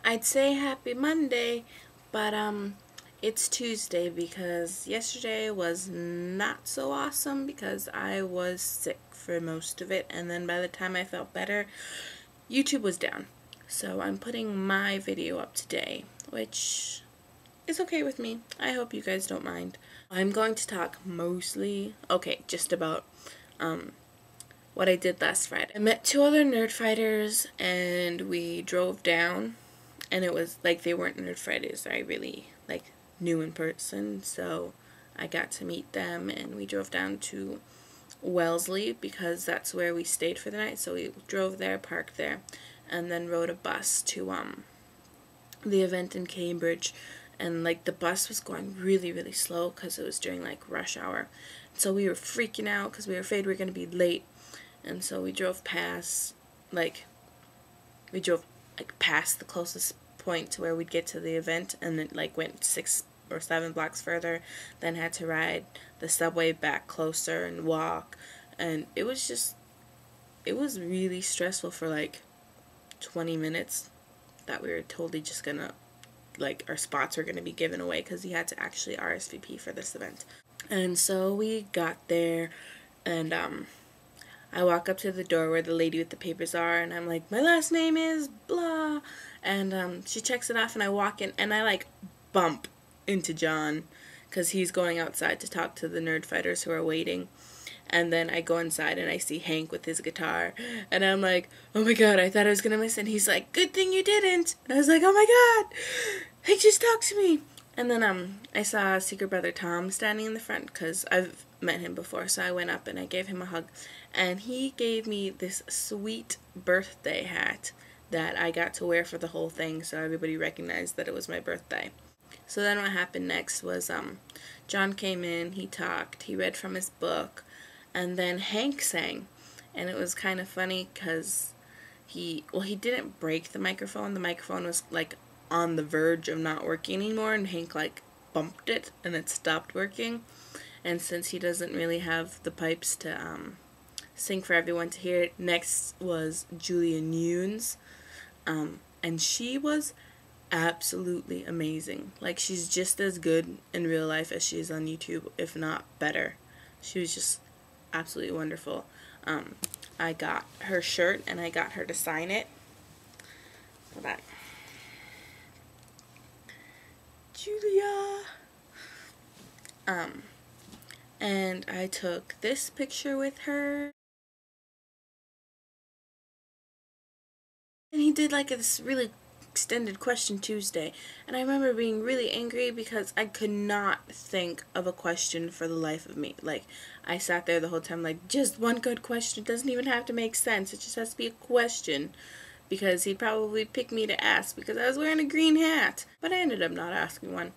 I'd say happy Monday, but it's Tuesday because yesterday was not so awesome because I was sick for most of it, and then by the time I felt better, YouTube was down. So I'm putting my video up today, which is okay with me. I hope you guys don't mind. I'm going to talk mostly, just about what I did last Friday. I met two other Nerdfighters and we drove down, and it was like they weren't Nerdfighters I really knew in person, so I got to meet them and we drove down to Wellesley because that's where we stayed for the night. So we drove there, parked there, and then rode a bus to the event in Cambridge. And the bus was going really, really slow because it was during rush hour. So we were freaking out because we were afraid we were going to be late. And so we drove past, past the closest point to where we'd get to the event, and then went 6 or 7 blocks further, then had to ride the subway back closer and walk. And it was really stressful for 20 minutes that we were totally just gonna, our spots were gonna be given away because you had to actually RSVP for this event. And so we got there, and I walk up to the door where the lady with the papers are, and I'm like, my last name is blah, and she checks it off, and I walk in, and I bump into John because he's going outside to talk to the Nerdfighters who are waiting. And then I go inside and I see Hank with his guitar, and I'm like, oh my god, I thought I was gonna miss it. And he's like, good thing you didn't. And I was like, oh my god, Hank just talked to me. And then I saw Secret Brother Tom standing in the front because I've met him before, so I went up and I gave him a hug, and he gave me this sweet birthday hat that I got to wear for the whole thing, so everybody recognized that it was my birthday. So then what happened next was John came in, he talked, he read from his book, and then Hank sang. And it was kind of funny because he didn't break the microphone was on the verge of not working anymore, and Hank bumped it and it stopped working. And since he doesn't really have the pipes to sing for everyone to hear, next was Julia Nunes, and she was absolutely amazing. She's just as good in real life as she is on YouTube, if not better. She was just absolutely wonderful. I got her shirt and I got her to sign it. Hold on. Julia! And I took this picture with her. And he did this really extended question Tuesday, and I remember being really angry because I could not think of a question for the life of me. I sat there the whole time just one good question. It doesn't even have to make sense, it just has to be a question, because he'd probably pick me to ask because I was wearing a green hat. But I ended up not asking one.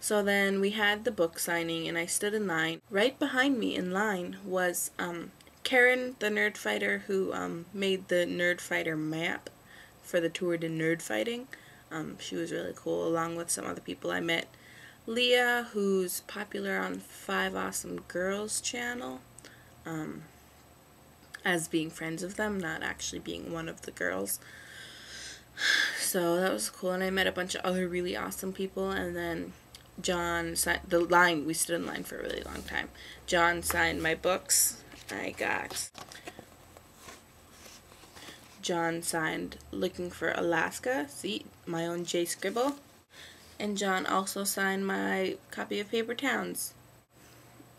So then we had the book signing, and I stood in line. Right behind me in line was Karen, the Nerdfighter who made the Nerdfighter map for the tour to Nerdfighting. She was really cool, along with some other people I met. Leah, who's popular on 5 Awesome Girls channel, as being friends of them, not actually being one of the girls. So that was cool, and I met a bunch of other really awesome people. And then John signed the line. We stood in line for a really long time. John signed my books. John signed Looking for Alaska, see, my own J Scribble. And John also signed my copy of Paper Towns.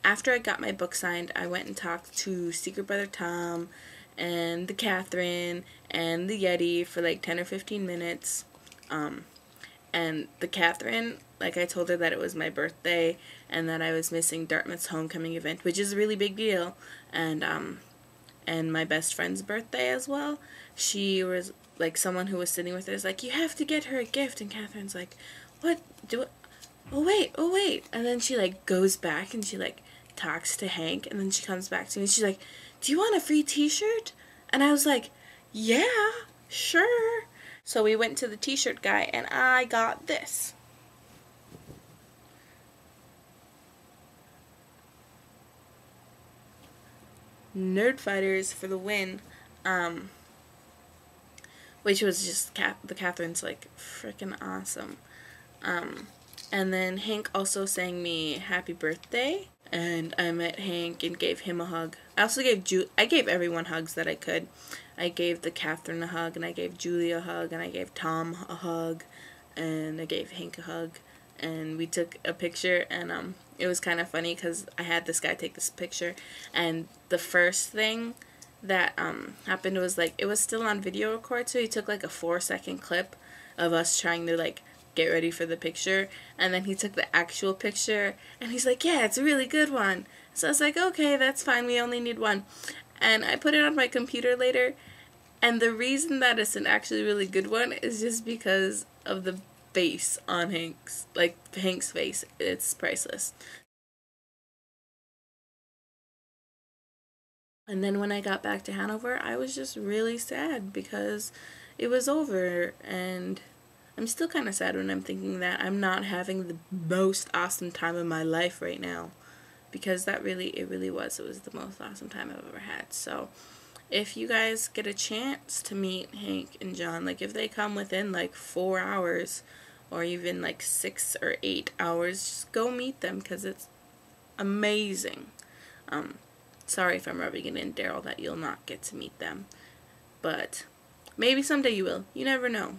After I got my book signed, I went and talked to Secret Brother Tom and the Catherine and the Yeti for 10 or 15 minutes. And the Catherine, I told her that it was my birthday and that I was missing Dartmouth's homecoming event, which is a really big deal, and my best friend's birthday as well. She was someone who was sitting with her is you have to get her a gift, and Catherine's what do it? Oh wait, and then she goes back and she talks to Hank, and then she comes back to me and she's do you want a free t-shirt? And I was yeah, sure. So we went to the t-shirt guy and I got this. Nerdfighters for the win. which was just the Catherine's like freaking awesome. And then Hank also sang me happy birthday, and I met Hank and gave him a hug. I also gave everyone hugs that I could. I gave the Catherine a hug, and I gave Julie a hug, and I gave Tom a hug, and I gave Hank a hug, and we took a picture, and it was kind of funny because I had this guy take this picture, and the first thing that happened was like it was still on video record, so he took like a 4-second clip of us trying to like get ready for the picture, and then he took the actual picture and he's like, yeah, it's a really good one. So I was like, okay, that's fine, we only need one. And I put it on my computer later, and the reason that it's an actually really good one is just because of the face on Hank's face. It's priceless. And then when I got back to Hanover, I was just really sad because it was over, and I'm still kind of sad when I'm thinking that I'm not having the most awesome time of my life right now, because it really was. It was the most awesome time I've ever had. So if you guys get a chance to meet Hank and John, like if they come within like 4 hours or even like 6 or 8 hours, just go meet them because it's amazing. Sorry if I'm rubbing it in, Daryl, that you'll not get to meet them, but maybe someday you will. You never know.